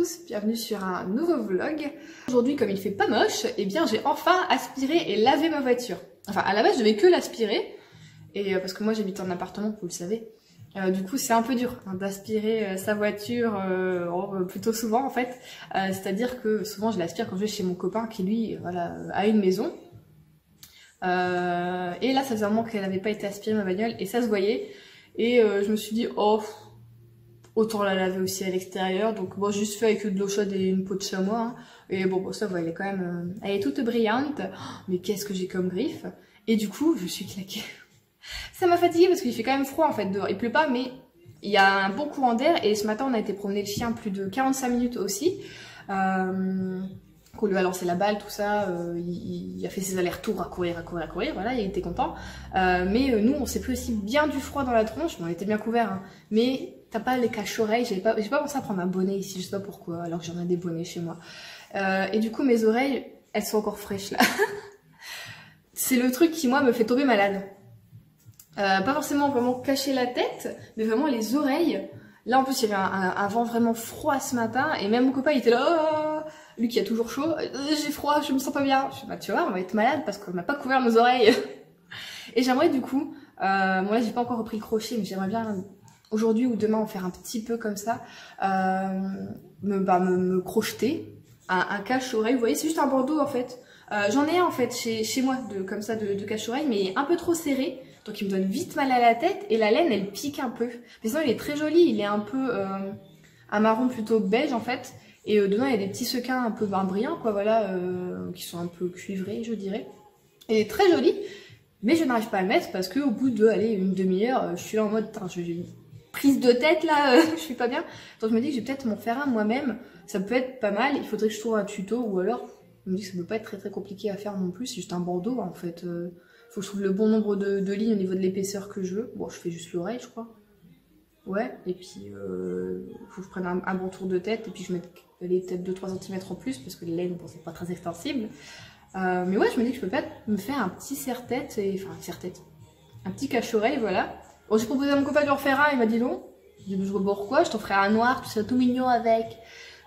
tous, bienvenue sur un nouveau vlog. Aujourd'hui, comme il fait pas moche, eh bien j'ai enfin aspiré et lavé ma voiture. Enfin, à la base, je devais que l'aspirer, et parce que moi j'habite en appartement, vous le savez. Du coup, c'est un peu dur hein, d'aspirer sa voiture plutôt souvent en fait. C'est-à-dire que souvent je l'aspire quand je vais chez mon copain qui lui, voilà, a une maison. Et là, ça faisait un moment qu'elle n'avait pas été aspirée ma bagnole et ça se voyait. Et je me suis dit, oh, autant la laver aussi à l'extérieur. Donc bon, j'ai juste fait avec de l'eau chaude et une peau de chamois. Hein. Et bon, ça va, elle est quand même, elle est toute brillante. Oh, mais qu'est-ce que j'ai comme griffe. Et du coup, je suis claquée. Ça m'a fatiguée parce qu'il fait quand même froid en fait dehors. Il pleut pas, mais il y a un bon courant d'air. Et ce matin, on a été promener le chien plus de 45 minutes aussi. On lui a lancé la balle, tout ça, il a fait ses allers-retours à courir, voilà, il était content. Mais nous, on s'est pris aussi bien du froid dans la tronche, bon, on était bien couverts, hein. Mais t'as pas les caches-oreilles, j'ai pas pensé à prendre un bonnet ici, je sais pas pourquoi, alors que j'en ai des bonnets chez moi. Et du coup, mes oreilles, elles sont encore fraîches là. C'est le truc qui, moi, me fait tomber malade. Pas forcément vraiment cacher la tête, mais vraiment les oreilles. Là, en plus, il y avait un vent vraiment froid ce matin, et même mon copain, il était là, oh, lui qui a toujours chaud, j'ai froid, je me sens pas bien. Je dis, bah, tu vois, on va être malade parce qu'on n'a pas couvert nos oreilles. Et j'aimerais du coup, bon là, j'ai pas encore repris le crochet, mais j'aimerais bien aujourd'hui ou demain en faire un petit peu comme ça, me crocheter un cache-oreille. Vous voyez, c'est juste un bandeau en fait. J'en ai un en fait chez moi, comme ça, de cache-oreille, mais un peu trop serré. Donc il me donne vite mal à la tête et la laine elle pique un peu. Mais sinon il est très joli, il est un peu un marron plutôt beige en fait. Et dedans il y a des petits sequins un peu brillants quoi, voilà, qui sont un peu cuivrés je dirais. Et il est très joli, mais je n'arrive pas à le mettre parce qu'au bout de allez, une demi-heure, je suis là en mode, j'ai une prise de tête là, je suis pas bien. Donc je me dis que je vais peut-être m'en faire un moi-même, ça peut être pas mal, il faudrait que je trouve un tuto ou alors je me dis que ça peut pas être très compliqué à faire non plus, c'est juste un bandeau en fait. Faut que je trouve le bon nombre de lignes au niveau de l'épaisseur que je veux. Bon, je fais juste l'oreille, je crois. Ouais, et puis faut que je prenne un bon tour de tête et puis je mette peut-être 2-3 cm en plus parce que les laines, bon, c'est pas très extensible. Mais ouais, je me dis que je peux peut-être me faire un petit serre-tête, enfin un serre-tête, un petit cache-oreille, voilà. Bon, j'ai proposé à mon copain de lui en faire un, il m'a dit non. J'ai dit, je vois pourquoi, je t'en ferai un noir, tu seras tout mignon avec.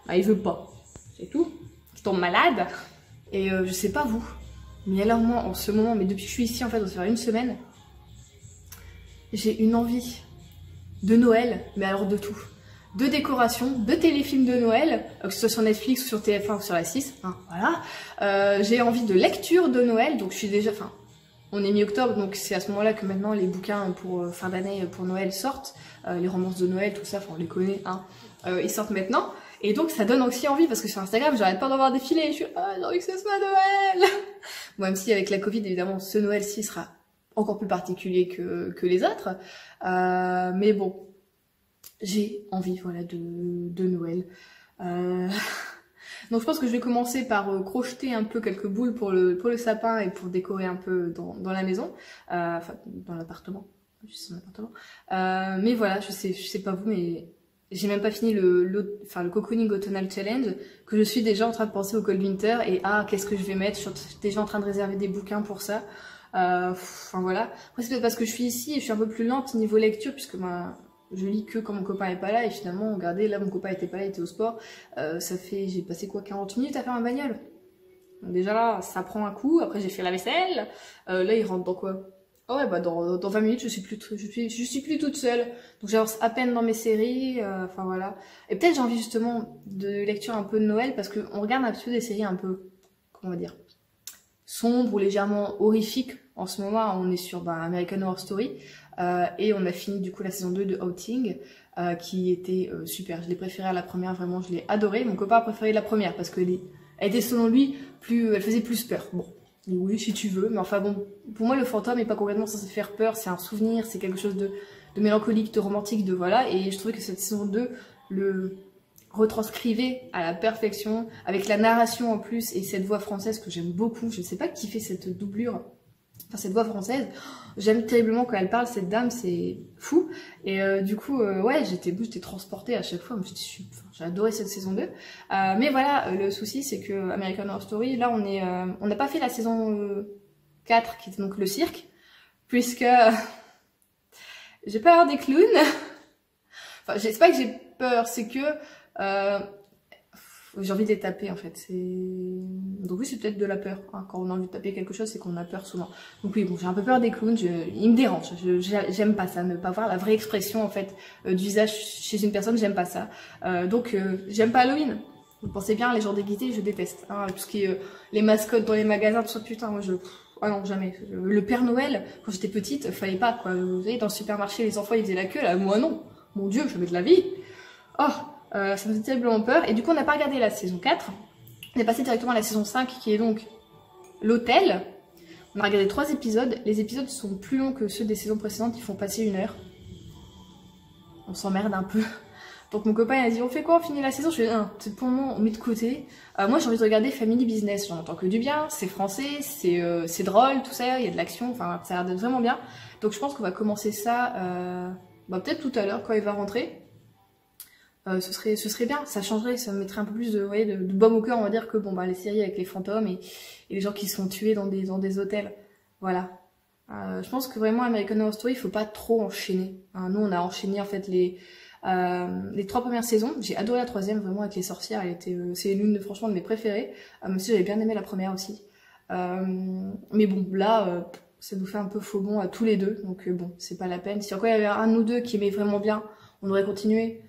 Bah, il veut pas, c'est tout. Je tombe malade. Et je sais pas vous. Mais alors moi, en ce moment, mais depuis que je suis ici, en fait, ça fait une semaine, j'ai une envie de Noël, mais alors de tout. De décoration, de téléfilms de Noël, que ce soit sur Netflix ou sur TF1 ou sur la 6, hein, voilà. J'ai envie de lecture de Noël, donc je suis déjà, enfin, on est mi-octobre, donc c'est à ce moment-là que maintenant les bouquins pour fin d'année, pour Noël sortent, les romances de Noël, tout ça, enfin on les connaît, hein, ils sortent maintenant. Et donc ça donne aussi envie parce que sur Instagram j'arrête pas d'en voir défiler, je suis j'ai envie que ce soit Noël. Bon, même si avec la Covid évidemment ce Noël-ci sera encore plus particulier que les autres, mais bon, j'ai envie voilà de Noël. Donc je pense que je vais commencer par crocheter un peu quelques boules pour le sapin et pour décorer un peu dans la maison, enfin dans l'appartement, juste son appartement. Mais voilà, je sais pas vous, mais j'ai même pas fini le Cocooning Autumnal Challenge, que je suis déjà en train de penser au Cold Winter et qu'est-ce que je vais mettre, je suis déjà en train de réserver des bouquins pour ça. Enfin voilà. Après c'est peut-être parce que je suis ici et je suis un peu plus lente niveau lecture puisque je lis que quand mon copain est pas là et finalement regardez là mon copain était pas là, il était au sport. J'ai passé quoi 40 minutes à faire ma bagnole. Donc déjà là ça prend un coup, après j'ai fait la vaisselle, là il rentre dans quoi? Oh ouais, bah dans 20 minutes, je suis plus toute seule. Donc j'avance à peine dans mes séries, enfin voilà. Et peut-être j'ai envie justement de lecture un peu de Noël parce qu'on regarde un petit peu des séries un peu, comment on va dire, sombres ou légèrement horrifiques. En ce moment, on est sur American Horror Story et on a fini du coup la saison 2 de Outing qui était super. Je l'ai préférée à la première, vraiment, je l'ai adorée. Mon copain a préféré la première parce qu'elle était selon lui elle faisait plus peur. Bon. Oui, si tu veux, mais enfin bon, pour moi le fantôme est pas complètement censé faire peur, c'est un souvenir, c'est quelque chose de mélancolique, de romantique, de voilà, et je trouvais que cette saison 2 le retranscrivait à la perfection, avec la narration en plus, et cette voix française que j'aime beaucoup, je ne sais pas qui fait cette doublure, enfin cette voix française, j'aime terriblement quand elle parle, cette dame, c'est fou, et du coup, ouais, j'étais transportée à chaque fois, j'ai adoré cette saison 2, mais voilà, le souci c'est que American Horror Story, là on n'a pas fait la saison 4, qui était donc le cirque, puisque j'ai peur des clowns, enfin c'est pas que j'ai peur, c'est que j'ai envie de les taper en fait. Donc oui, c'est peut-être de la peur. Hein. Quand on a envie de taper quelque chose, c'est qu'on a peur souvent. Donc oui, bon, j'ai un peu peur des clowns, ils me dérangent. J'aime pas ça, ne pas voir la vraie expression en fait du visage chez une personne, j'aime pas ça. Donc j'aime pas Halloween. Vous pensez bien, les gens déguisés, je déteste. Hein. Tout ce qui est les mascottes dans les magasins, tout ça, putain, moi ah non, jamais. Le Père Noël, quand j'étais petite, fallait pas quoi. Vous voyez, dans le supermarché, les enfants ils faisaient la queue, là, moi non. Mon Dieu, jamais de la vie. Oh, ça me faisait terriblement peur. Et du coup, on n'a pas regardé la saison 4. On est passé directement à la saison 5, qui est donc l'hôtel. On a regardé 3 épisodes. Les épisodes sont plus longs que ceux des saisons précédentes, ils font passer 1 heure. On s'emmerde un peu. Donc mon copain il a dit, on fait quoi, on finit la saison? Je lui ai dit, c'est pour le moment, on met de côté. Moi j'ai envie de regarder Family Business, j'en entends que du bien, c'est français, c'est drôle, tout ça, il y a de l'action, enfin ça a l'air d'être vraiment bien. Donc je pense qu'on va commencer ça peut-être tout à l'heure quand il va rentrer. Ce serait bien, ça changerait, ça me mettrait un peu plus de baume au cœur, on va dire, que bon les séries avec les fantômes et les gens qui sont tués dans des hôtels. Voilà. Je pense que vraiment American Horror Story, il faut pas trop enchaîner. Hein, nous on a enchaîné en fait les 3 premières saisons. J'ai adoré la 3e vraiment avec les sorcières, c'est l'une franchement de mes préférées, même si j'avais bien aimé la première aussi. Mais bon là ça nous fait un peu faux bon à tous les deux, donc bon c'est pas la peine. Si encore il y avait un ou deux qui aimaient vraiment bien, on aurait continué.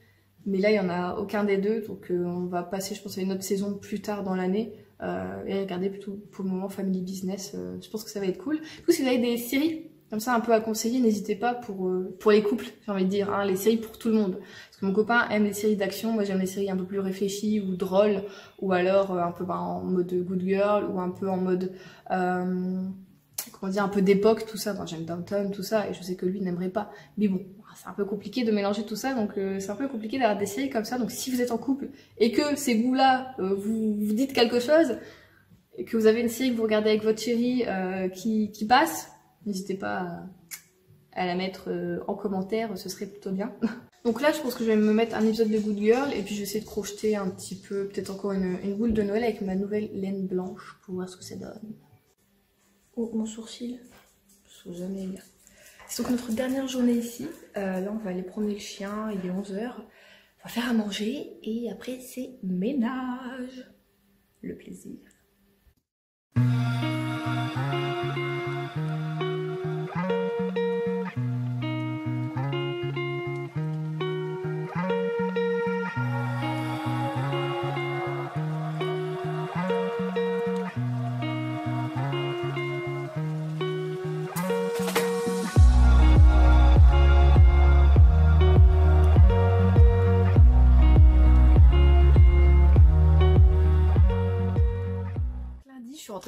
Mais là, il n'y en a aucun des deux, donc on va passer, je pense, à une autre saison plus tard dans l'année et regarder plutôt pour le moment Family Business. Je pense que ça va être cool. Du coup, si vous avez des séries comme ça un peu à conseiller, n'hésitez pas pour les couples, j'ai envie de dire, hein, les séries pour tout le monde. Parce que mon copain aime les séries d'action, moi j'aime les séries un peu plus réfléchies ou drôles, ou alors un peu en mode Good Girl, ou un peu en mode... comment dire, un peu d'époque, tout ça, j'aime Downton, tout ça, et je sais que lui n'aimerait pas. Mais bon, c'est un peu compliqué de mélanger tout ça, donc c'est un peu compliqué d'avoir des séries comme ça. Donc si vous êtes en couple et que ces goûts-là vous dites quelque chose, et que vous avez une série que vous regardez avec votre chérie qui passe, n'hésitez pas à la mettre en commentaire, ce serait plutôt bien. Donc là, je pense que je vais me mettre un épisode de Good Girl, et puis je vais essayer de crocheter un petit peu, peut-être encore une boule de Noël avec ma nouvelle laine blanche, pour voir ce que ça donne. Oh, mon sourcil, je ne sais jamais bien. C'est donc notre dernière journée ici. Là, on va aller promener le chien, il est 11 h. On va faire à manger et après, c'est ménage. Le plaisir.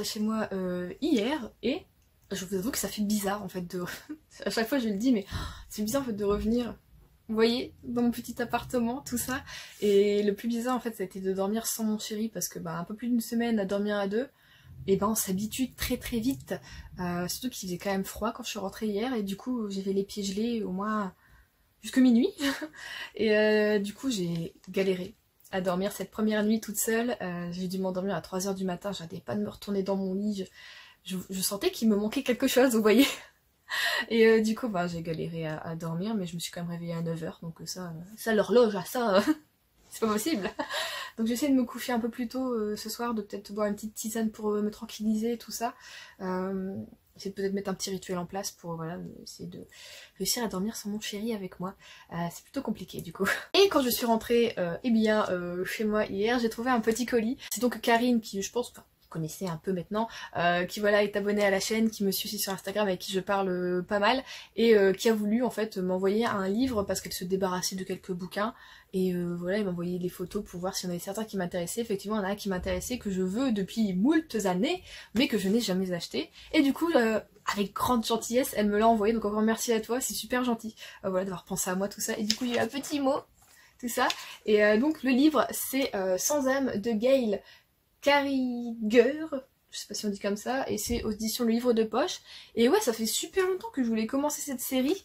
Chez moi hier et je vous avoue que ça fait bizarre en fait à chaque fois je le dis mais c'est bizarre en fait de revenir, vous voyez, dans mon petit appartement, tout ça. Et le plus bizarre en fait ça a été de dormir sans mon chéri parce que un peu plus d'1 semaine à dormir à 2, et on s'habitue très très vite, surtout qu'il faisait quand même froid quand je suis rentrée hier et du coup j'avais les pieds gelés au moins jusque minuit et du coup j'ai galéré à dormir cette première nuit toute seule. J'ai dû m'endormir à 3 h du matin, j'arrêtais pas de me retourner dans mon lit, je sentais qu'il me manquait quelque chose, vous voyez. Et du coup j'ai galéré à dormir, mais je me suis quand même réveillée à 9 h, donc ça l'horloge, ça c'est pas possible. Donc j'essaie de me coucher un peu plus tôt ce soir, de peut-être boire une petite tisane pour me tranquilliser, tout ça. Essayer de peut-être mettre un petit rituel en place pour essayer de réussir à dormir sans mon chéri avec moi. C'est plutôt compliqué du coup. Et quand je suis rentrée chez moi hier, j'ai trouvé un petit colis. C'est donc Karine qui, je pense, vous connaissez un peu maintenant, qui est abonnée à la chaîne, qui me suit aussi sur Instagram, avec qui je parle pas mal, et qui a voulu en fait m'envoyer un livre parce qu'elle se débarrassait de quelques bouquins. Et elle m'a envoyé des photos pour voir s'il y en avait certains qui m'intéressaient. Effectivement, il y en a un qui m'intéressait, que je veux depuis moultes années, mais que je n'ai jamais acheté. Et du coup, avec grande gentillesse, elle me l'a envoyé. Donc encore merci à toi, c'est super gentil d'avoir pensé à moi, tout ça. Et du coup, il y a eu un petit mot, tout ça. Et donc le livre, c'est Sans âme de Gail Carriger. Je sais pas si on dit comme ça. Et c'est aux éditions Le Livre de Poche. Et ouais, ça fait super longtemps que je voulais commencer cette série.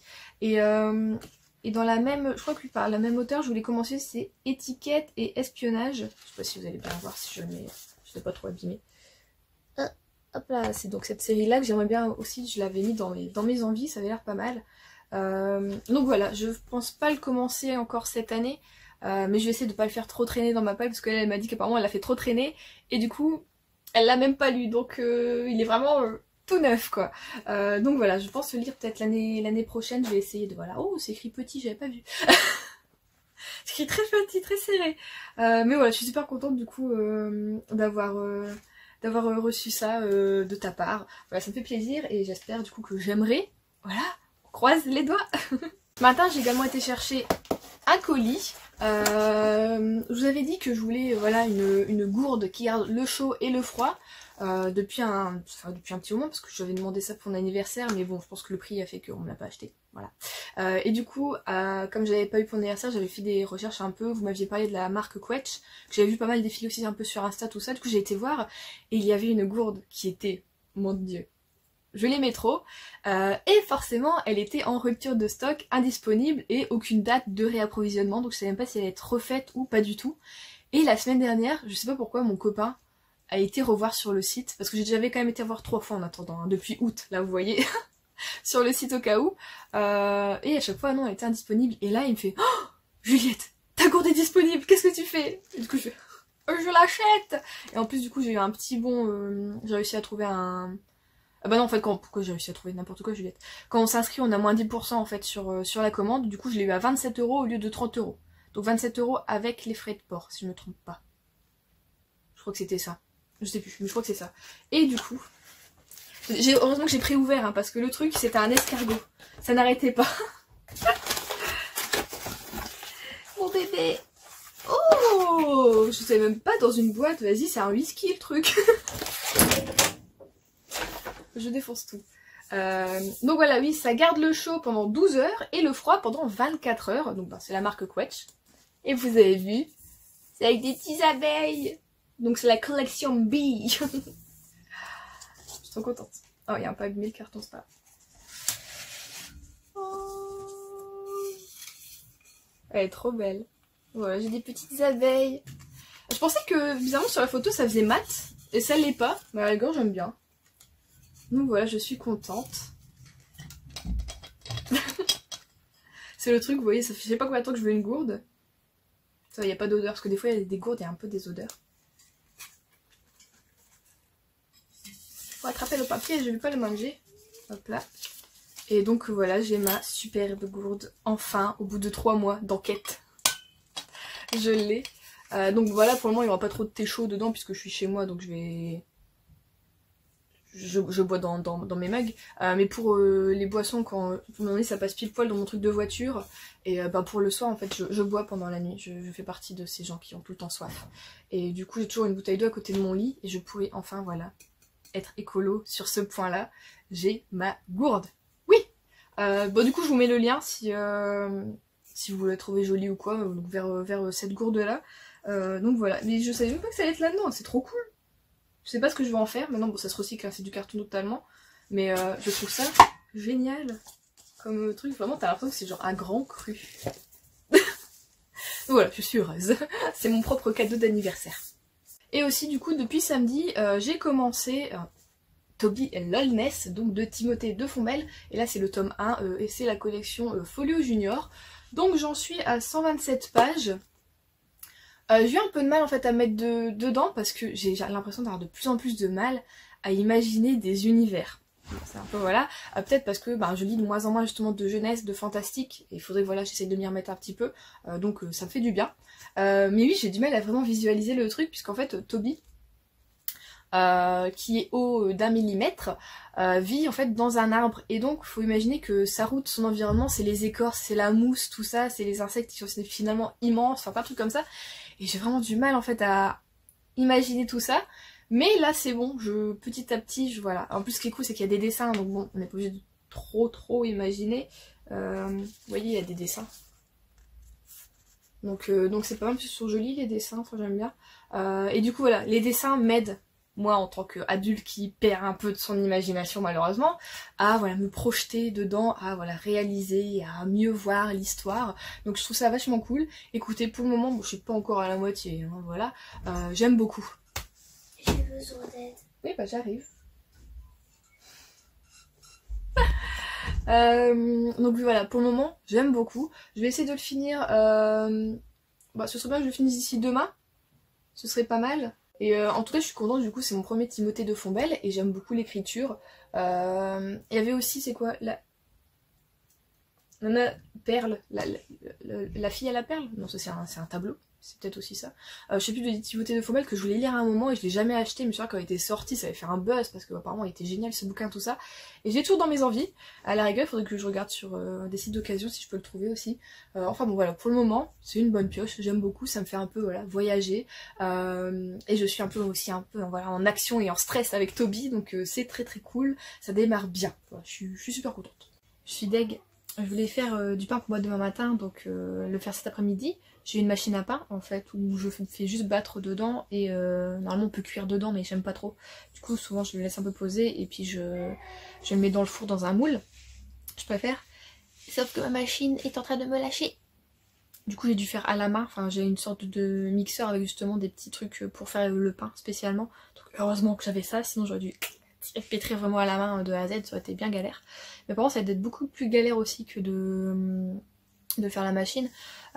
Et dans la même, je crois que par la même auteur, je voulais commencer, c'est Étiquette et Espionnage. Je sais pas si vous allez bien voir si je ne l'ai pas trop abîmé. Hop là, c'est donc cette série-là que j'aimerais bien aussi, je l'avais mis dans mes envies, ça avait l'air pas mal. Donc voilà, je pense pas le commencer encore cette année. mais je vais essayer de pas le faire trop traîner dans ma palle parce qu'elle elle m'a dit qu'apparemment elle l'a fait trop traîner et du coup elle l'a même pas lu, donc il est vraiment tout neuf quoi. Donc voilà, je pense le lire peut-être l'année prochaine, je vais essayer de voilà. Oh c'est écrit petit, j'avais pas vu. C'est écrit très petit, très serré. Mais voilà, je suis super contente du coup d'avoir reçu ça de ta part. Voilà, ça me fait plaisir et j'espère du coup que j'aimerai. Voilà, on croise les doigts. Ce matin, j'ai également été chercher un colis. Je vous avais dit que je voulais voilà une gourde qui garde le chaud et le froid depuis un petit moment parce que j'avais demandé ça pour mon anniversaire, mais bon, je pense que le prix a fait qu'on me l'a pas acheté. Voilà. Et du coup, comme j'avais pas eu pour mon anniversaire, j'avais fait des recherches un peu. Vous m'aviez parlé de la marque Quetch, que j'avais vu pas mal défiler aussi un peu sur Insta, tout ça. Du coup, j'ai été voir et il y avait une gourde qui était, mon dieu, je l'aimais trop. Et forcément, elle était en rupture de stock, indisponible et aucune date de réapprovisionnement. Donc je sais même pas si elle allait être refaite ou pas du tout. Et la semaine dernière, je sais pas pourquoi, mon copain a été revoir sur le site, parce que j'avais quand même été revoir 3 fois en attendant, hein, depuis août, là vous voyez, sur le site au cas où. Et à chaque fois, non, elle était indisponible. Et là, il me fait oh, Juliette, ta gourde est disponible, qu'est-ce que tu fais? Et du coup, je fais je l'achète. Et en plus, du coup, j'ai eu un petit bon... j'ai réussi à trouver un... Ah bah non, en fait, pourquoi j'ai réussi à trouver n'importe quoi, Juliette? Quand on s'inscrit, on a moins 10% en fait sur la commande. Du coup, je l'ai eu à 27 € au lieu de 30 €. Donc 27 € avec les frais de port, si je me trompe pas. Je crois que c'était ça. Je sais plus, mais je crois que c'est ça. Et du coup, heureusement que j'ai préouvert, hein, parce que le truc, c'était un escargot. Ça n'arrêtait pas. Mon bébé. Oh, je sais même pas, dans une boîte. Vas-y, c'est un whisky, le truc. Je défonce tout. Donc voilà, oui, ça garde le chaud pendant 12 heures et le froid pendant 24 heures. Donc ben, c'est la marque Quetch. Et vous avez vu, c'est avec des petites abeilles. Donc c'est la collection Bee. Je suis trop contente. Oh, il y a un peu abîmé le carton, c'est pas. Oh. Elle est trop belle. Voilà, j'ai des petites abeilles. Je pensais que, bizarrement, sur la photo, ça faisait mat. Et ça l'est pas. Mais à la rigueur, j'aime bien. Donc voilà, je suis contente. C'est le truc, vous voyez, ça fait je sais pas combien de temps que je veux une gourde. Ça, il n'y a pas d'odeur, parce que des fois, il y a des gourdes, il y a un peu des odeurs. Faut attraper le papier, je vais pas le manger. Hop là. Et donc voilà, j'ai ma superbe gourde, enfin, au bout de 3 mois d'enquête. Je l'ai. Donc voilà, pour le moment, il n'y aura pas trop de thé chaud dedans, puisque je suis chez moi, donc je vais... Je bois dans mes mugs, mais pour les boissons, quand pour le moment ça passe pile poil dans mon truc de voiture, et ben pour le soir en fait je bois pendant la nuit, je fais partie de ces gens qui ont tout le temps soif, et du coup j'ai toujours une bouteille d'eau à côté de mon lit, et je pourrais enfin voilà être écolo sur ce point là, j'ai ma gourde, oui. Bon du coup je vous mets le lien si vous voulez la trouver jolie ou quoi, vers cette gourde là, donc voilà, mais je savais même pas que ça allait être là-dedans, c'est trop cool. Je sais pas ce que je vais en faire, maintenant bon ça se recycle, hein, c'est du carton totalement, mais je trouve ça génial comme truc, vraiment t'as l'impression que c'est genre un grand cru. Voilà, je suis heureuse, c'est mon propre cadeau d'anniversaire. Et aussi du coup depuis samedi, j'ai commencé Toby and Lolness, donc de Timothée de Fombelle, et là c'est le tome 1, et c'est la collection Folio Junior, donc j'en suis à 127 pages. J'ai eu un peu de mal en fait à mettre dedans parce que j'ai l'impression d'avoir de plus en plus de mal à imaginer des univers. C'est un peu voilà, peut-être parce que je lis de moins en moins justement de jeunesse, de fantastique, et il faudrait que voilà j'essaye de m'y remettre un petit peu, donc ça me fait du bien. Mais oui, j'ai du mal à vraiment visualiser le truc puisqu'en fait Toby, qui est haut d'1 millimètre, vit en fait dans un arbre, et donc faut imaginer que sa route, son environnement, c'est les écorces, c'est la mousse, tout ça, c'est les insectes qui sont finalement immenses, enfin plein de trucs comme ça, et j'ai vraiment du mal en fait à imaginer tout ça, mais là c'est bon, petit à petit, voilà. En plus ce qui est cool c'est qu'il y a des dessins, donc bon, on n'est pas obligé de trop imaginer, vous voyez il y a des dessins. Donc c'est pas mal, parce que sont jolis les dessins, enfin j'aime bien, et du coup voilà, les dessins m'aident, moi en tant qu'adulte qui perd un peu de son imagination malheureusement, à voilà me projeter dedans, à voilà réaliser, à mieux voir l'histoire. Donc je trouve ça vachement cool. Écoutez, pour le moment, bon, je suis pas encore à la moitié, hein, voilà, j'aime beaucoup. J'ai besoin d'aide. Oui bah j'arrive. Donc voilà, pour le moment, j'aime beaucoup. Je vais essayer de le finir Bah ce serait bien que je finisse d'ici demain. Ce serait pas mal. Et en tout cas je suis contente, du coup c'est mon premier Timothée de Fombelle et j'aime beaucoup l'écriture. Il y avait aussi, c'est quoi Nana Perle, la fille à la perle. Non, ça c'est un tableau, c'est peut-être aussi ça. Je sais plus, de Timothée de Fombelle que je voulais lire à un moment et je l'ai jamais acheté, mais je crois quand il était sorti ça avait fait un buzz parce que apparemment il était génial ce bouquin, tout ça. Et j'ai toujours dans mes envies. À la rigueur, il faudrait que je regarde sur des sites d'occasion si je peux le trouver aussi. Enfin bon voilà, pour le moment c'est une bonne pioche, j'aime beaucoup, ça me fait un peu voilà, voyager. Et je suis un peu aussi voilà, en action et en stress avec Toby, donc c'est très très cool, ça démarre bien. Voilà, je suis super contente. Je suis deg. Je voulais faire du pain pour moi demain matin, donc le faire cet après-midi. J'ai une machine à pain en fait où je fais juste battre dedans et normalement on peut cuire dedans mais j'aime pas trop. Du coup souvent je le laisse un peu poser et puis je le mets dans le four dans un moule. Je préfère. Sauf que ma machine est en train de me lâcher. Du coup j'ai dû faire à la main, enfin j'ai une sorte de mixeur avec justement des petits trucs pour faire le pain spécialement. Donc heureusement que j'avais ça, sinon j'aurais dû pétrir vraiment à la main de A à Z, ça aurait été bien galère. Mais par contre ça va être beaucoup plus galère aussi que de faire la machine,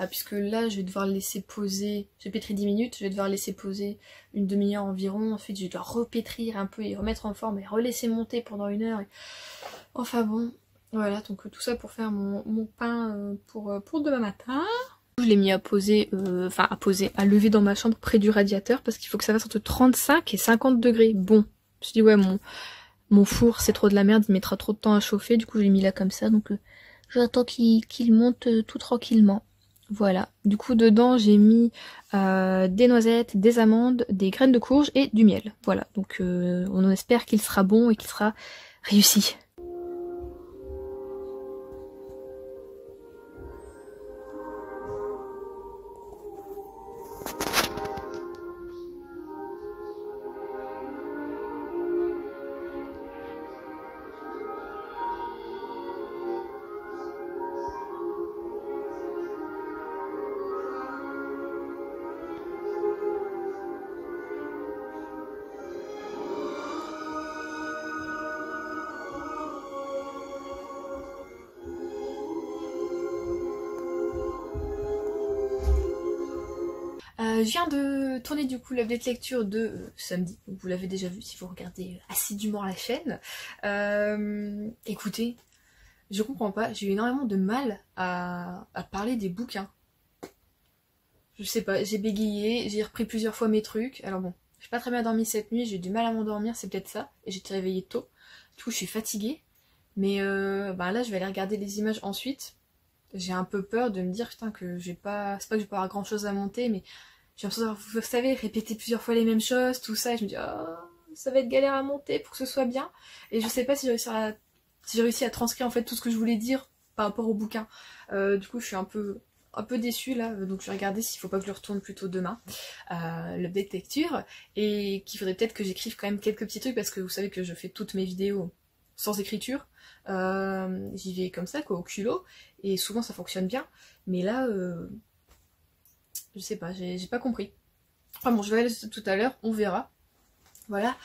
puisque là je vais devoir le laisser poser, j'ai pétri 10 minutes, je vais devoir le laisser poser une demi-heure environ, ensuite je dois repétrir un peu et remettre en forme et relaisser monter pendant 1 heure. Enfin bon, voilà, donc tout ça pour faire mon pain pour demain matin. Je l'ai mis à poser, à lever dans ma chambre près du radiateur parce qu'il faut que ça fasse entre 35 et 50 degrés. Bon, je me suis dit ouais mon four c'est trop de la merde, il mettra trop de temps à chauffer, du coup je l'ai mis là comme ça, donc j'attends qu'il monte tout tranquillement. Voilà, du coup dedans j'ai mis des noisettes, des amandes, des graines de courge et du miel. Voilà, donc on espère qu'il sera bon et qu'il sera réussi. Je viens de tourner du coup l'update lecture de samedi, donc vous l'avez déjà vu si vous regardez assidûment la chaîne. Écoutez, je comprends pas, j'ai eu énormément de mal à parler des bouquins. Je sais pas, j'ai bégayé, j'ai repris plusieurs fois mes trucs, alors bon, j'ai pas très bien dormi cette nuit, j'ai eu du mal à m'endormir, c'est peut-être ça, et j'étais réveillée tôt, du coup je suis fatiguée, mais là je vais aller regarder les images ensuite. J'ai un peu peur de me dire putain que j'ai pas, c'est pas que je vais pas avoir grand chose à monter, mais j'ai l'impression d'avoir, vous savez, répéter plusieurs fois les mêmes choses, tout ça, et je me dis, oh, ça va être galère à monter pour que ce soit bien. Et je sais pas si j'ai réussi à transcrire en fait tout ce que je voulais dire par rapport au bouquin. Du coup, je suis un peu déçue là, donc je vais regarder s'il faut pas que je le retourne plutôt demain, l'update lecture, et qu'il faudrait peut-être que j'écrive quand même quelques petits trucs, parce que vous savez que je fais toutes mes vidéos sans écriture. J'y vais comme ça, quoi, au culot, et souvent ça fonctionne bien, mais là... je sais pas, j'ai pas compris. Enfin bon, je vais aller tout à l'heure, on verra. Voilà.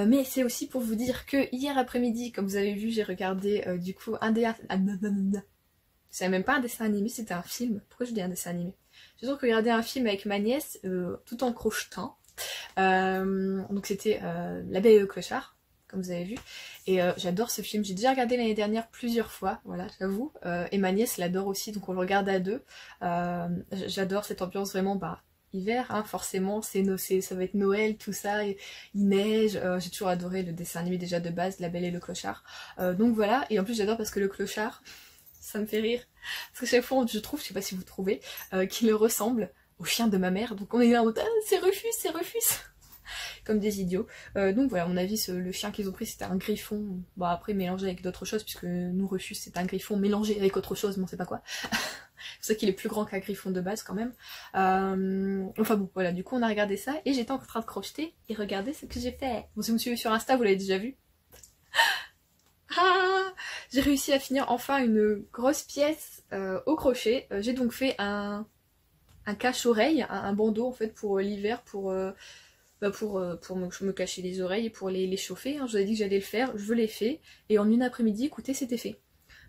Mais c'est aussi pour vous dire que hier après-midi, comme vous avez vu, j'ai regardé du coup un des... c'est même pas un dessin animé, c'était un film. Pourquoi je dis un dessin animé? J'ai donc regardé un film avec ma nièce, tout en crochetant. Donc c'était La Belle et le Clochard, comme vous avez vu. Et j'adore ce film, j'ai déjà regardé l'année dernière plusieurs fois, voilà, j'avoue. Et ma nièce l'adore aussi, donc on le regarde à deux. J'adore cette ambiance vraiment, hiver, hein, forcément, ça va être Noël, tout ça, il neige. J'ai toujours adoré le dessin animé déjà de base, La Belle et le Clochard. Donc voilà, et en plus j'adore parce que le clochard, ça me fait rire. Parce que chaque fois, je trouve, je sais pas si vous trouvez, qu'il ressemble au chien de ma mère. Donc on est là en mode, ah, c'est Rufus comme des idiots. Donc voilà, à mon avis, le chien qu'ils ont pris c'était un griffon, bon après mélangé avec d'autres choses, puisque nous Rufus c'est un griffon mélangé avec autre chose, mais on sait pas quoi. C'est pour ça qu'il est plus grand qu'un griffon de base quand même. Enfin bon, voilà, du coup on a regardé ça, et j'étais en train de crocheter, et regardez ce que j'ai fait. Bon, si vous me suivez sur Insta, vous l'avez déjà vu. Ah, j'ai réussi à finir enfin une grosse pièce au crochet. J'ai donc fait un cache-oreille, un bandeau en fait pour l'hiver, pour me cacher les oreilles et pour les chauffer, hein. Je vous ai dit que j'allais le faire, je l'ai fait, et en une après-midi, écoutez, c'était fait.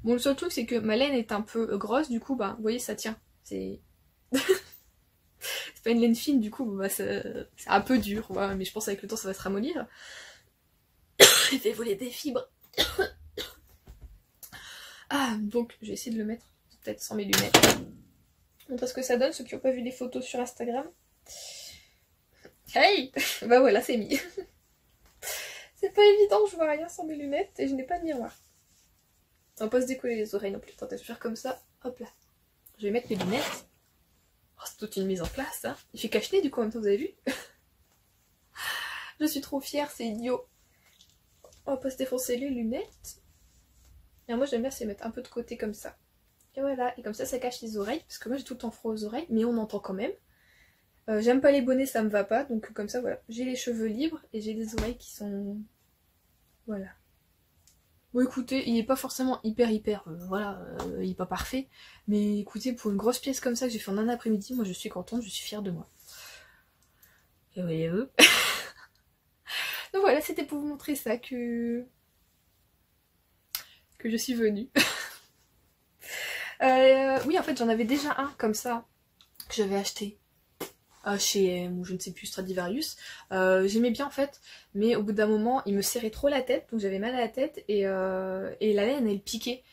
Bon, le seul truc c'est que ma laine est un peu grosse, du coup, vous voyez, ça tient. C'est... c'est pas une laine fine, du coup, bah, c'est un peu dur, voilà, mais je pense avec le temps ça va se ramollir. J'ai fait voler des fibres. Ah, donc je vais essayer de le mettre, peut-être sans mes lunettes. Montrer ce que ça donne, ceux qui n'ont pas vu les photos sur Instagram. Hey, bah voilà, c'est mis. C'est pas évident, je vois rien sans mes lunettes et je n'ai pas de miroir. On va pas se décoller les oreilles non plus. Attends, je vais faire comme ça, hop là. Je vais mettre mes lunettes. Oh, c'est toute une mise en place, hein. Il fait cache-nez du coup en même temps, vous avez vu? Je suis trop fière, c'est idiot. On va pas se défoncer les lunettes. Et moi j'aime bien c'est mettre un peu de côté comme ça. Et voilà, et comme ça cache les oreilles, parce que moi j'ai tout le temps froid aux oreilles, mais on entend quand même. J'aime pas les bonnets, ça me va pas, donc comme ça voilà. J'ai les cheveux libres et j'ai les oreilles qui sont... Voilà. Bon écoutez, il est pas forcément hyper voilà, il est pas parfait, mais écoutez, pour une grosse pièce comme ça que j'ai fait en un après-midi, moi je suis contente, je suis fière de moi. Et voyez-vous. Donc voilà, c'était pour vous montrer ça que je suis venue. Oui, en fait, j'en avais déjà un comme ça que j'avais acheté chez ou je ne sais plus, Stradivarius. J'aimais bien en fait, mais au bout d'un moment, il me serrait trop la tête, donc j'avais mal à la tête et la laine elle piquait.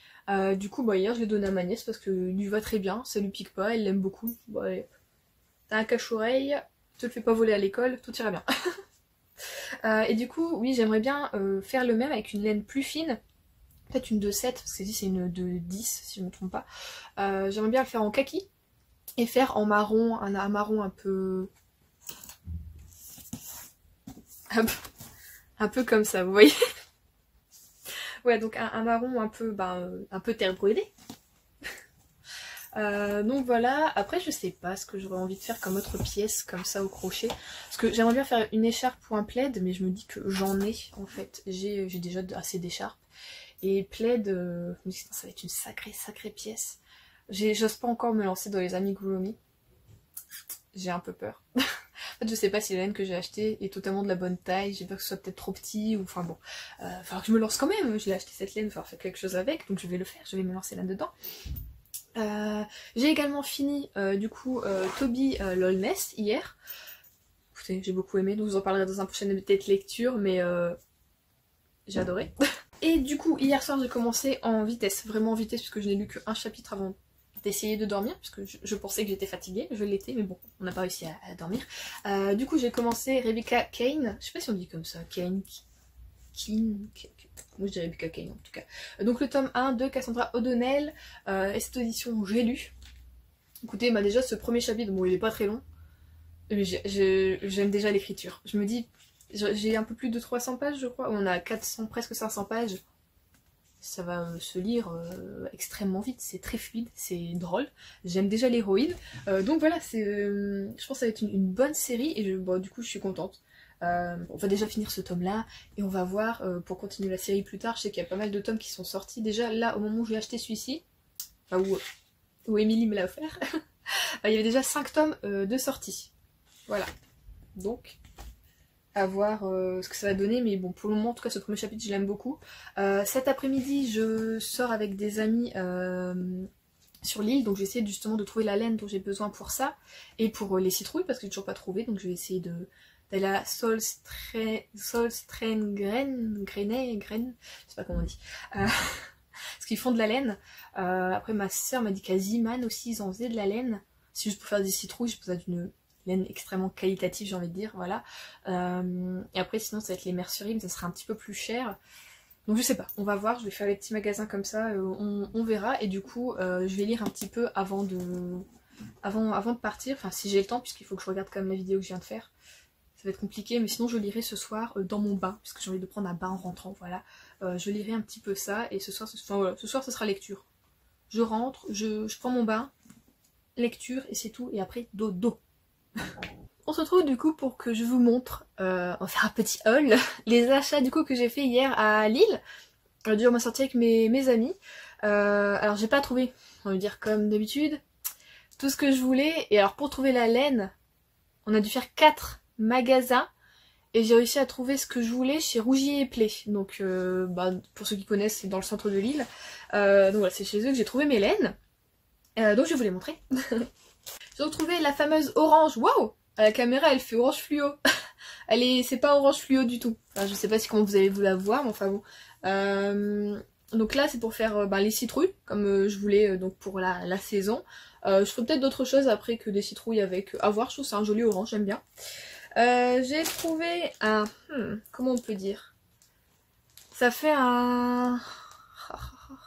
Du coup, bah, hier je l'ai donné à ma nièce parce que lui va très bien, ça lui pique pas, elle l'aime beaucoup. Bon, allez, t'as un cache-oreille, te le fais pas voler à l'école, tout ira bien. Et du coup, oui, j'aimerais bien faire le même avec une laine plus fine. Peut-être une de 7, parce que c'est une de 10 si je me trompe pas. J'aimerais bien le faire en kaki et faire en marron, un marron un peu comme ça, vous voyez. Ouais, donc un marron un peu terre brûlée. Donc voilà, après je sais pas ce que j'aurais envie de faire comme autre pièce comme ça au crochet. Parce que j'aimerais bien faire une écharpe ou un plaid, mais je me dis que j'en ai en fait. J'ai déjà assez d'écharpes. Et plaid, je me dis que ça va être une sacrée pièce. J'ose pas encore me lancer dans les amigurumi. J'ai un peu peur. En fait, je sais pas si la laine que j'ai achetée est totalement de la bonne taille. J'ai peur que ce soit peut-être trop petit ou enfin bon. Falloir que je me lance quand même. Je l'ai acheté cette laine, il va falloir faire quelque chose avec. Donc je vais le faire, je vais me lancer là-dedans. J'ai également fini du coup Toby Lolness hier. Écoutez, j'ai beaucoup aimé, donc je vous en parlerai dans un prochain peut-être lecture, mais j'ai adoré. Et du coup, hier soir, j'ai commencé en vitesse, vraiment en vitesse, puisque je n'ai lu qu'un chapitre avant d'essayer de dormir, puisque je pensais que j'étais fatiguée, je l'étais, mais bon, on n'a pas réussi à dormir. Du coup, j'ai commencé Rebecca Kane, je sais pas si on dit comme ça, Kane, moi je dirais Rebecca Kane en tout cas. Donc le tome 1 de Cassandra O'Donnell, et cette audition, j'ai lu. Écoutez, bah déjà, ce premier chapitre, bon, il est pas très long, mais j'aime déjà l'écriture. Je me dis, j'ai un peu plus de 300 pages je crois, on a 400, presque 500 pages. Ça va se lire extrêmement vite, c'est très fluide, c'est drôle. J'aime déjà l'héroïne. Donc voilà, je pense que ça va être une bonne série et bon, du coup je suis contente. On va déjà finir ce tome là et on va voir pour continuer la série plus tard. Je sais qu'il y a pas mal de tomes qui sont sortis. Déjà là au moment où j'ai acheté celui-ci, enfin, où Émilie me l'a offert, il y avait déjà 5 tomes de sortie. Voilà. Donc à voir ce que ça va donner, mais bon, pour le moment, en tout cas, ce premier chapitre, je l'aime beaucoup. Cet après-midi, je sors avec des amis sur l'île, donc j'essaie justement de trouver la laine dont j'ai besoin pour ça, et pour les citrouilles, parce que j'ai toujours pas trouvé, donc je vais essayer d'aller à Solstren Grain, je sais pas comment on dit, parce qu'ils font de la laine. Après, ma soeur m'a dit qu'à Ziman aussi, ils en faisaient de la laine. Si juste pour faire des citrouilles, j'ai besoin d'une laine extrêmement qualitative, j'ai envie de dire, voilà. Et après sinon ça va être les merceries, mais ça sera un petit peu plus cher. Donc je sais pas, on va voir, je vais faire les petits magasins comme ça, on verra. Et du coup je vais lire un petit peu avant de partir, enfin si j'ai le temps, puisqu'il faut que je regarde quand même la vidéo que je viens de faire. Ça va être compliqué, mais sinon je lirai ce soir dans mon bain, puisque j'ai envie de prendre un bain en rentrant, voilà. Je lirai un petit peu ça, et ce soir, voilà, ce soir ce sera lecture. Je rentre, je prends mon bain, lecture, et c'est tout, et après dodo. On se retrouve du coup pour que je vous montre, on va faire un petit haul, les achats du coup que j'ai fait hier à Lille. On m'a sorti avec mes amis. Alors j'ai pas trouvé, on va dire comme d'habitude, tout ce que je voulais. Et alors pour trouver la laine, on a dû faire 4 magasins. Et j'ai réussi à trouver ce que je voulais chez Rougier et Play. Donc pour ceux qui connaissent, c'est dans le centre de Lille. Donc voilà, c'est chez eux que j'ai trouvé mes laines. Donc je vais vous les montrer. J'ai retrouvé la fameuse orange. Waouh! À la caméra, elle fait orange fluo. C'est pas orange fluo du tout. Enfin, je sais pas si comment vous allez vous la voir, mais enfin bon. Donc là, c'est pour faire les citrouilles, comme je voulais donc pour la saison. Je ferai peut-être d'autres choses après que des citrouilles avec. À voir, je trouve c'est un joli orange, j'aime bien. J'ai trouvé un... comment on peut dire? Ça fait un...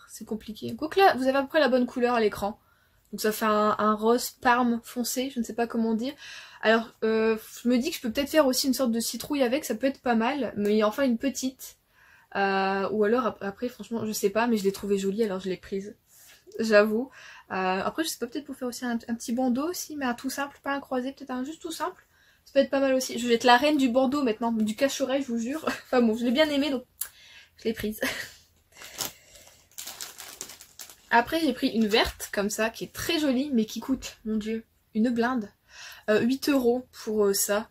c'est compliqué. Quoique là, vous avez à peu près la bonne couleur à l'écran. Donc ça fait un rose parme foncé, je ne sais pas comment dire. Alors, je me dis que je peux peut-être faire aussi une sorte de citrouille avec, ça peut être pas mal. Mais enfin une petite. Ou alors après, franchement, je sais pas, mais je l'ai trouvée jolie, alors je l'ai prise. J'avoue. Après, je sais pas, peut-être pour faire aussi un petit bandeau aussi, mais un tout simple, pas un croisé, peut-être un juste tout simple. Ça peut être pas mal aussi. Je vais être la reine du bandeau maintenant, du cache-oreille, je vous jure. Enfin bon, je l'ai bien aimé, donc je l'ai prise. Après, j'ai pris une verte, comme ça, qui est très jolie, mais qui coûte, mon dieu, une blinde. 8 € pour ça.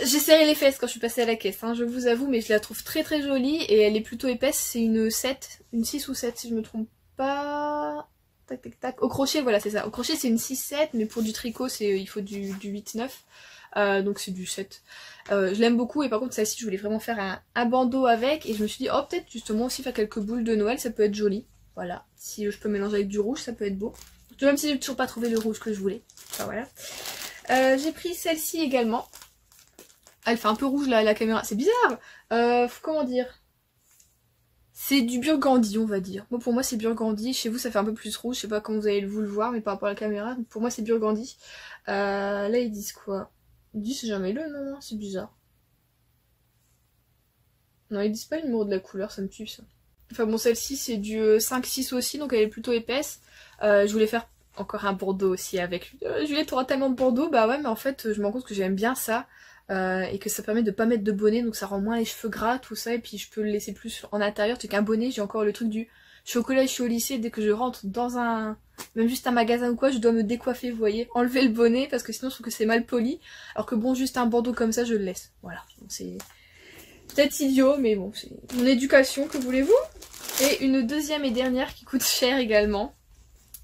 J'ai serré les fesses quand je suis passée à la caisse, hein, je vous avoue, mais je la trouve très très jolie et elle est plutôt épaisse. C'est une 7, une 6 ou 7 si je me trompe pas. Tac tac tac. Au crochet, voilà, c'est ça. Au crochet, c'est une 6-7, mais pour du tricot, il faut du 8-9. Donc c'est du 7. Je l'aime beaucoup et par contre, celle-ci, je voulais vraiment faire un bandeau avec et je me suis dit, oh, peut-être justement aussi faire quelques boules de Noël, ça peut être joli. Voilà, si je peux mélanger avec du rouge, ça peut être beau. Même si j'ai toujours pas trouvé le rouge que je voulais. Enfin voilà. J'ai pris celle-ci également. Elle fait un peu rouge là, la caméra, c'est bizarre. Comment dire? C'est du burgundy, on va dire. Bon, pour moi c'est burgundy, chez vous ça fait un peu plus rouge, je sais pas comment vous allez vous le voir, mais par rapport à la caméra, pour moi c'est burgundy. Là ils disent quoi? Ils disent c'est jamais le nom, c'est bizarre. Non, ils disent pas le numéro de la couleur, ça me tue ça. Enfin bon, celle-ci c'est du 5-6 aussi, donc elle est plutôt épaisse. Je voulais faire encore un bandeau aussi avec. Juliette, t'auras tellement de bandeaux, bah ouais, mais en fait je me rends compte que j'aime bien ça. Et que ça permet de pas mettre de bonnet, donc ça rend moins les cheveux gras, tout ça, et puis je peux le laisser plus en intérieur. Tu qu'un bonnet, j'ai encore le truc du chocolat, je suis au lycée, dès que je rentre dans même juste un magasin ou quoi, je dois me décoiffer, vous voyez, enlever le bonnet, parce que sinon je trouve que c'est mal poli, alors que bon, juste un bandeau comme ça, je le laisse, voilà. C'est peut-être idiot, mais bon, c'est mon éducation, que voulez-vous? Et une deuxième et dernière qui coûte cher également,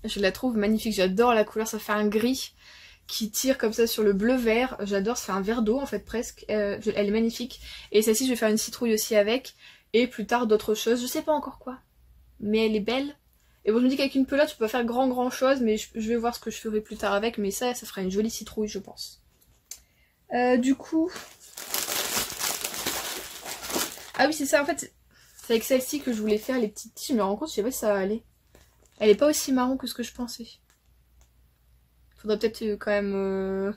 je la trouve magnifique, j'adore la couleur, ça fait un gris qui tire comme ça sur le bleu vert, j'adore, ça fait un verre d'eau en fait presque, elle est magnifique, et celle-ci je vais faire une citrouille aussi avec, et plus tard d'autres choses, je sais pas encore quoi, mais elle est belle, et bon je me dis qu'avec une pelote je peux pas faire grand chose, mais je vais voir ce que je ferai plus tard avec, mais ça fera une jolie citrouille je pense. Du coup... Ah oui c'est ça en fait, c'est avec celle-ci que je voulais faire les petites tiges, je me rends compte, je sais pas si ça va aller. Elle est pas aussi marron que ce que je pensais. Faudrait peut-être quand même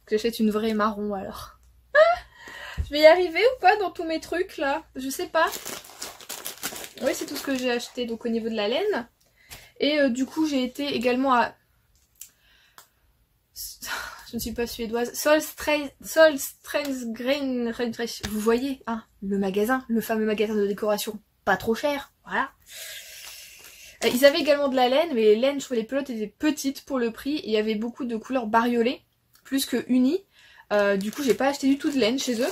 que j'achète une vraie marron alors. Je vais y arriver ou pas dans tous mes trucs là? Je sais pas. Oui, c'est tout ce que j'ai acheté donc au niveau de la laine. Et du coup j'ai été également à... Je ne suis pas suédoise. Solsträngsgren. Vous voyez, hein, le magasin, le fameux magasin de décoration. Pas trop cher, voilà. Ils avaient également de la laine, mais les laines, je trouvais les pelotes étaient petites pour le prix. Et il y avait beaucoup de couleurs bariolées, plus que unies. Du coup, j'ai pas acheté du tout de laine chez eux.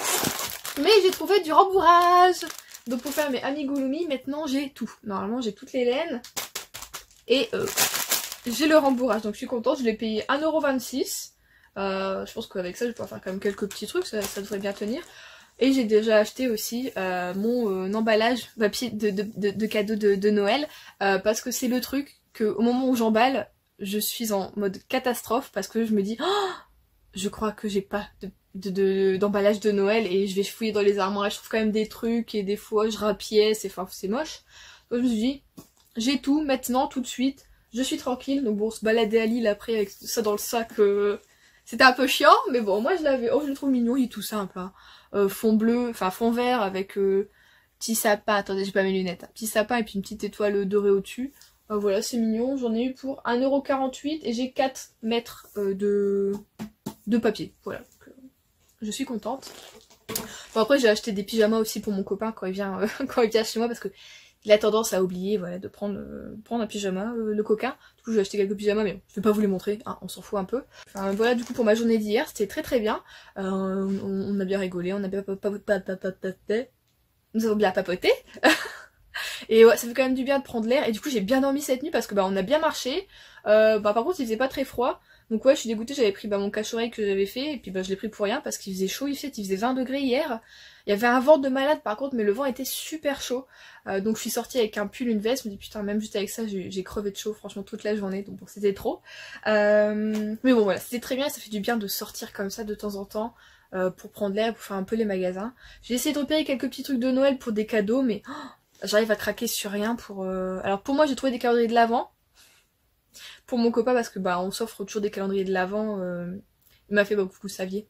Mais j'ai trouvé du rembourrage. Donc pour faire mes amigurumi, maintenant j'ai tout. Normalement, j'ai toutes les laines. Et j'ai le rembourrage. Donc je suis contente, je l'ai payé 1,26 €. Je pense qu'avec ça, je vais pouvoir faire quand même quelques petits trucs, ça devrait bien tenir. Et j'ai déjà acheté aussi mon emballage papier de cadeaux de Noël, parce que c'est le truc que au moment où j'emballe, je suis en mode catastrophe parce que je me dis oh, je crois que j'ai pas d'emballage de Noël et je vais fouiller dans les armoires et je trouve quand même des trucs et des fois je rapièce, c'est moche. Donc je me suis dit j'ai tout maintenant tout de suite, je suis tranquille. Donc bon, se balader à Lille après avec tout ça dans le sac, c'était un peu chiant, mais bon moi je l'avais. Oh je le trouve mignon, il est tout simple hein. Fond bleu, enfin fond vert avec petit sapin, attendez j'ai pas mes lunettes, hein. Petit sapin et puis une petite étoile dorée au-dessus. Voilà c'est mignon, j'en ai eu pour 1,48 € et j'ai 4 mètres de papier, voilà. Donc, je suis contente. Bon après j'ai acheté des pyjamas aussi pour mon copain quand il vient, quand il vient chez moi parce que il a tendance à oublier voilà, de prendre un pyjama, le coquin. Du coup j'ai acheté quelques pyjamas mais je vais pas vous les montrer, hein, on s'en fout un peu. Enfin voilà du coup pour ma journée d'hier, c'était très bien. On a bien rigolé, on a bien papoté. Nous avons bien papoté. Et ouais, ça fait quand même du bien de prendre l'air. Et du coup, j'ai bien dormi cette nuit parce que bah on a bien marché. Par contre, il faisait pas très froid. Donc ouais, je suis dégoûtée, j'avais pris mon cache-oreille que j'avais fait, et puis je l'ai pris pour rien parce qu'il faisait chaud, il faisait 20 degrés hier. Il y avait un vent de malade par contre, mais le vent était super chaud. Donc je suis sortie avec un pull, une veste, je me dis putain, même juste avec ça, j'ai crevé de chaud franchement toute la journée, donc bon, c'était trop. Mais bon voilà, c'était très bien, ça fait du bien de sortir comme ça de temps en temps, pour prendre l'air, pour faire un peu les magasins. J'ai essayé de repérer quelques petits trucs de Noël pour des cadeaux, mais j'arrive à craquer sur rien pour... Alors pour moi, j'ai trouvé des calendriers de l'Avent. Pour mon copain, parce que on s'offre toujours des calendriers de l'Avent. Il m'a fait beaucoup, vous saviez,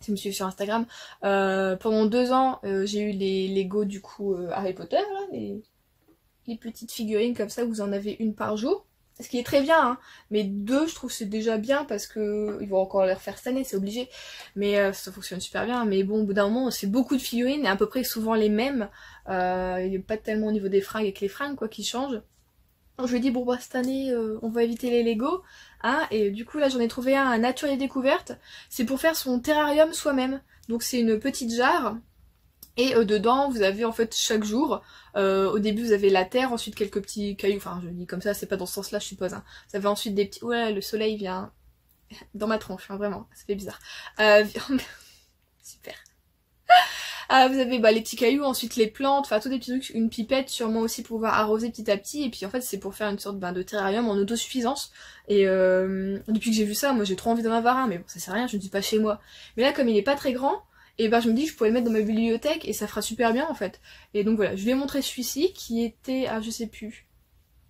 si vous me suivez sur Instagram. Pendant 2 ans, j'ai eu les Lego du coup Harry Potter, là, les petites figurines comme ça, vous en avez une par jour. Ce qui est très bien, hein. Mais 2, je trouve c'est déjà bien parce que ils vont encore les refaire cette année, c'est obligé. Mais ça fonctionne super bien. Mais bon, au bout d'un moment, c'est beaucoup de figurines et à peu près souvent les mêmes. Il n'y a pas tellement au niveau des fringues avec les fringues quoi qui changent. Donc, je lui ai dit bon cette année on va éviter les Lego. Hein, et du coup là j'en ai trouvé un à Nature et Découverte. C'est pour faire son terrarium soi-même. Donc c'est une petite jarre. Et dedans, vous avez en fait chaque jour, au début vous avez la terre, ensuite quelques petits cailloux, enfin je dis comme ça, c'est pas dans ce sens-là je suppose. Hein. Vous avez ensuite des petits... Ouais, le soleil vient dans ma tronche, hein, vraiment, ça fait bizarre. Super. Vous avez les petits cailloux, ensuite les plantes, enfin tous des petits trucs, une pipette sûrement aussi pour pouvoir arroser petit à petit, et puis en fait c'est pour faire une sorte de terrarium en autosuffisance. Et depuis que j'ai vu ça, moi j'ai trop envie d'en avoir un, mais bon ça sert à rien, je ne dis pas chez moi. Mais là comme il est pas très grand, et je me dis que je pourrais le mettre dans ma bibliothèque et ça fera super bien en fait. Et donc voilà, je lui ai montré celui-ci qui était, je sais plus,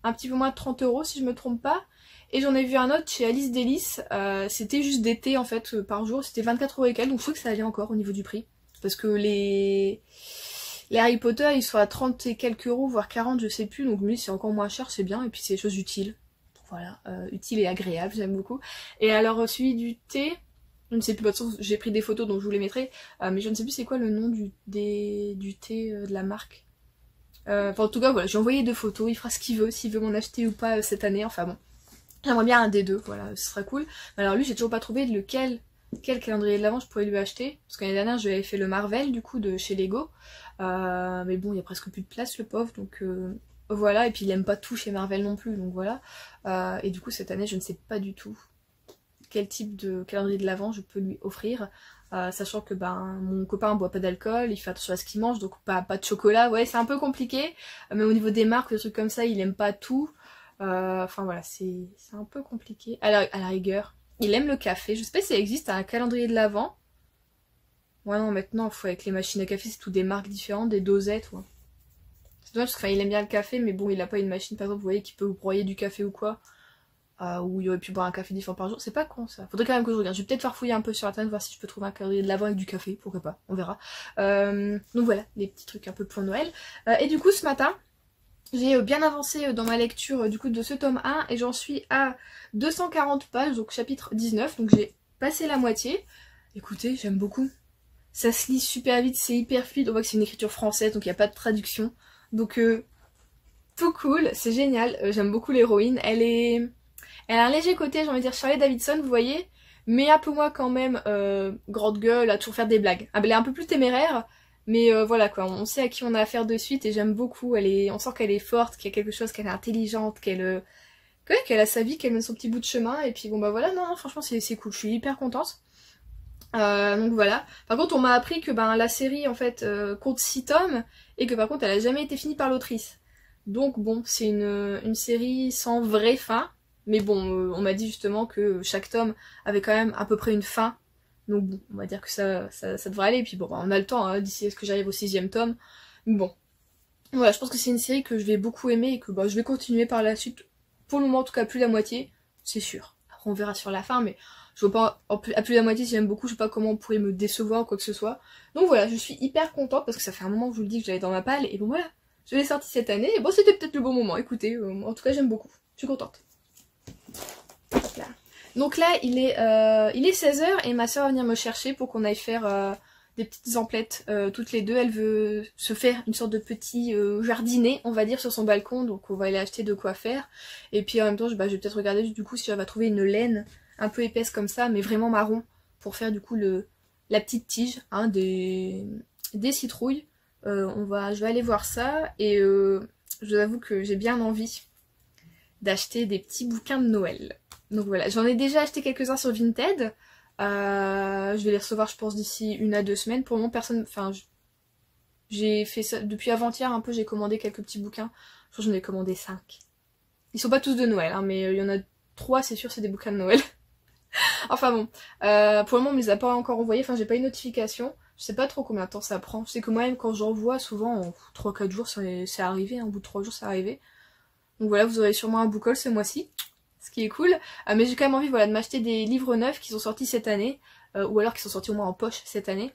un petit peu moins de 30 € si je me trompe pas. Et j'en ai vu un autre chez Alice Délices, c'était juste d'été en fait par jour, c'était 24 € et quelques, donc je trouve que ça allait encore au niveau du prix. Parce que les Harry Potter ils sont à 30 et quelques euros, voire 40 je sais plus, donc lui c'est encore moins cher, c'est bien, et puis c'est des choses utiles. Donc voilà, utile et agréable, j'aime beaucoup. Et alors celui du thé, je ne sais plus, de toute façon j'ai pris des photos donc je vous les mettrai, mais je ne sais plus c'est quoi le nom du thé de la marque. Enfin en tout cas voilà, j'ai envoyé 2 photos, il fera ce qu'il veut, s'il veut m'en acheter ou pas cette année, enfin bon. J'aimerais bien un des 2, voilà, ce sera cool. Mais alors lui j'ai toujours pas trouvé quel calendrier de l'Avent je pourrais lui acheter. Parce que l'année dernière je lui avais fait le Marvel du coup de chez Lego. Mais bon il y a presque plus de place le pauvre, donc voilà, et puis il aime pas tout chez Marvel non plus, donc voilà. Et du coup cette année je ne sais pas du tout quel type de calendrier de l'Avent je peux lui offrir. Sachant que mon copain boit pas d'alcool, il fait attention à ce qu'il mange, donc pas de chocolat, ouais c'est un peu compliqué. Mais au niveau des marques, des trucs comme ça, il aime pas tout. Enfin voilà, c'est un peu compliqué. À la rigueur, il aime le café, je sais pas si ça existe un calendrier de l'Avent. Ouais non maintenant, avec les machines à café, c'est tout des marques différentes, des dosettes, ouais. C'est dommage parce qu'il aime bien le café, mais bon il a pas une machine par exemple, vous voyez, qui peut vous broyer du café ou quoi. Où il aurait pu boire un café différent par jour, c'est pas con ça. Faudrait quand même que je regarde, je vais peut-être farfouiller un peu sur internet, voir si je peux trouver un calendrier de l'Avent avec du café, pourquoi pas, on verra. Donc voilà, les petits trucs un peu pour Noël. Et du coup ce matin, j'ai bien avancé dans ma lecture du coup de ce tome 1 et j'en suis à 240 pages, donc chapitre 19, donc j'ai passé la moitié. Écoutez, j'aime beaucoup. Ça se lit super vite, c'est hyper fluide, on voit que c'est une écriture française, donc il n'y a pas de traduction. Donc tout cool, c'est génial, j'aime beaucoup l'héroïne. Elle a un léger côté, j'ai envie de dire Charlie Davidson, vous voyez, mais un peu moins quand même grande gueule, à toujours faire des blagues. Elle est un peu plus téméraire, mais voilà quoi, on sait à qui on a affaire de suite et j'aime beaucoup. On sent qu'elle est forte, qu'il y a quelque chose, qu'elle est intelligente, qu'elle a sa vie, qu'elle mène son petit bout de chemin. Et puis bon voilà, non franchement c'est cool, je suis hyper contente. Donc voilà. Par contre on m'a appris que la série en fait compte 6 tomes et que par contre elle a jamais été finie par l'autrice. Donc bon, c'est une série sans vraie fin. Mais bon, on m'a dit justement que chaque tome avait quand même à peu près une fin. Donc bon, on va dire que ça devrait aller. Et puis bon, on a le temps hein, d'ici à ce que j'arrive au 6e tome. Mais bon, voilà, je pense que c'est une série que je vais beaucoup aimer et que je vais continuer par la suite. Pour le moment, en tout cas, plus la moitié, c'est sûr. Après, on verra sur la fin, mais je vois pas, à plus la moitié, si j'aime beaucoup, je sais pas comment on pourrait me décevoir ou quoi que ce soit. Donc voilà, je suis hyper contente parce que ça fait un moment que je vous le dis que j'allais dans ma palle. Et bon voilà, je l'ai sorti cette année. Et bon, c'était peut-être le bon moment. Écoutez, en tout cas, j'aime beaucoup. Je suis contente. Là. Donc là il est 16h et ma soeur va venir me chercher pour qu'on aille faire des petites emplettes toutes les deux. Elle veut se faire une sorte de petit jardinet on va dire sur son balcon, donc on va aller acheter de quoi faire. Et puis en même temps je vais peut-être regarder du coup si elle va trouver une laine un peu épaisse comme ça mais vraiment marron pour faire du coup la petite tige hein, des citrouilles. Je vais aller voir ça et je vous avoue que j'ai bien envie d'acheter des petits bouquins de Noël. Donc voilà, j'en ai déjà acheté quelques-uns sur Vinted. Je vais les recevoir, je pense, d'ici 1 à 2 semaines. Pour le moment, personne... Enfin, j'ai fait ça depuis avant-hier un peu, j'ai commandé quelques petits bouquins. Je crois que j'en ai commandé 5. Ils sont pas tous de Noël, hein, mais il y en a 3, c'est sûr, c'est des bouquins de Noël. Enfin bon, pour le moment on me les a pas encore envoyés, enfin j'ai pas eu de notification. Je sais pas trop combien de temps ça prend. Je sais que moi-même quand j'envoie, souvent en 3-4 jours c'est arrivé, hein, au bout de 3 jours c'est arrivé. Donc voilà, vous aurez sûrement un book haul ce mois-ci, ce qui est cool. Mais j'ai quand même envie, voilà, de m'acheter des livres neufs qui sont sortis cette année, ou alors qui sont sortis au moins en poche cette année.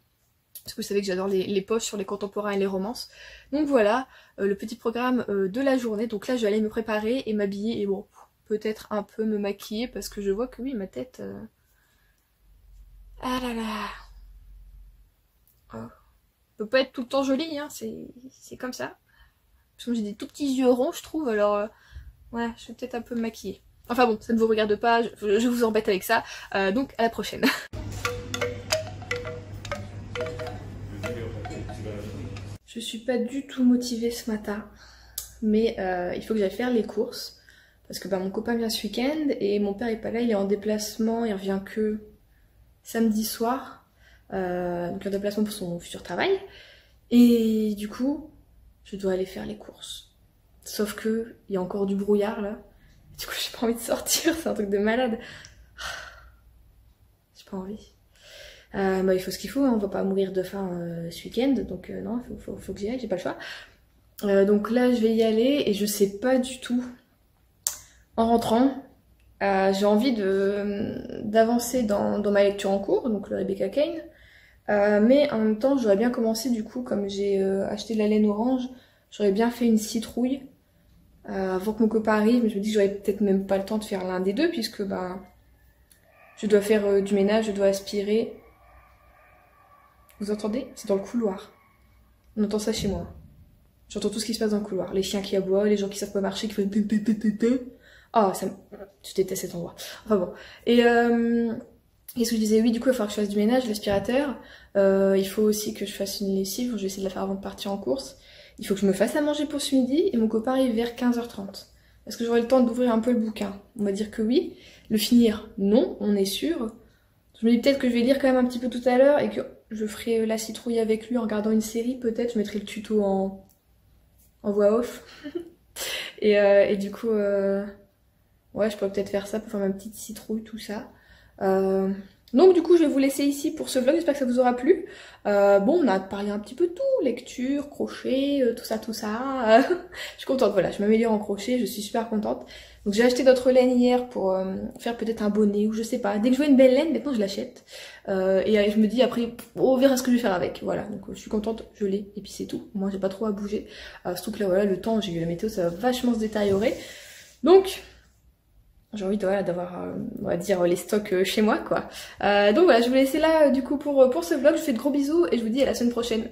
Parce que vous savez que j'adore les poches sur les contemporains et les romances. Donc voilà, le petit programme de la journée. Donc là je vais aller me préparer et m'habiller et bon, peut-être un peu me maquiller parce que je vois que oui, ma tête... Ah là là. Oh. Peut pas être tout le temps jolie, hein, c'est comme ça. Parce que j'ai des tout petits yeux ronds, je trouve, alors... ouais, je vais peut-être un peu me maquiller. Enfin bon, ça ne vous regarde pas, je vous embête avec ça. Donc à la prochaine. Je suis pas du tout motivée ce matin. Mais il faut que j'aille faire les courses. Parce que mon copain vient ce week-end et mon père est pas là, il est en déplacement, il revient que samedi soir. Donc un déplacement pour son futur travail. Et du coup, je dois aller faire les courses. Sauf que il y a encore du brouillard là. Du coup, j'ai pas envie de sortir, c'est un truc de malade. J'ai pas envie. Il faut ce qu'il faut, hein, on va pas mourir de faim ce week-end, donc non, faut que j'y aille, j'ai pas le choix. Donc là, je vais y aller et je sais pas du tout. En rentrant, j'ai envie d'avancer dans ma lecture en cours, donc le Rebecca Kane. Mais en même temps, j'aurais bien commencé du coup, comme j'ai acheté de la laine orange, j'aurais bien fait une citrouille avant que mon copain arrive. Mais je me dis que j'aurais peut-être même pas le temps de faire l'un des deux, puisque je dois faire du ménage, je dois aspirer. Vous entendez? C'est dans le couloir. On entend ça chez moi. J'entends tout ce qui se passe dans le couloir. Les chiens qui aboient, les gens qui savent pas marcher, qui font... Oh, je déteste cet endroit. Enfin bon. Et qu'est-ce que je disais? Oui, du coup, il va falloir que je fasse du ménage, l'aspirateur. Il faut aussi que je fasse une lessive. Je vais essayer de la faire avant de partir en course. Il faut que je me fasse à manger pour ce midi. Et mon copain arrive vers 15h30. Est-ce que j'aurai le temps d'ouvrir un peu le bouquin? On va dire que oui. Le finir? Non, on est sûr. Je me dis peut-être que je vais lire quand même un petit peu tout à l'heure et que je ferai la citrouille avec lui en regardant une série, peut-être. Je mettrai le tuto en voix off. et du coup... ouais, je pourrais peut-être faire ça pour faire ma petite citrouille, tout ça. Donc du coup, je vais vous laisser ici pour ce vlog. J'espère que ça vous aura plu. Bon, on a parlé un petit peu de tout. Lecture, crochet, tout ça, tout ça. Je suis contente, voilà. Je m'améliore en crochet. Je suis super contente. Donc j'ai acheté d'autres laines hier pour faire peut-être un bonnet ou je sais pas. Dès que je vois une belle laine, maintenant je l'achète. Et je me dis après, on verra ce que je vais faire avec. Voilà, donc je suis contente, je l'ai. Et puis c'est tout. Moi, j'ai pas trop à bouger. Surtout que là, voilà, le temps, j'ai vu la météo, ça va vachement se détériorer. Donc... j'ai envie d'avoir, on va dire, les stocks chez moi, quoi. Donc voilà, je vais vous laisser là, du coup, pour ce vlog. Je vous fais de gros bisous et je vous dis à la semaine prochaine.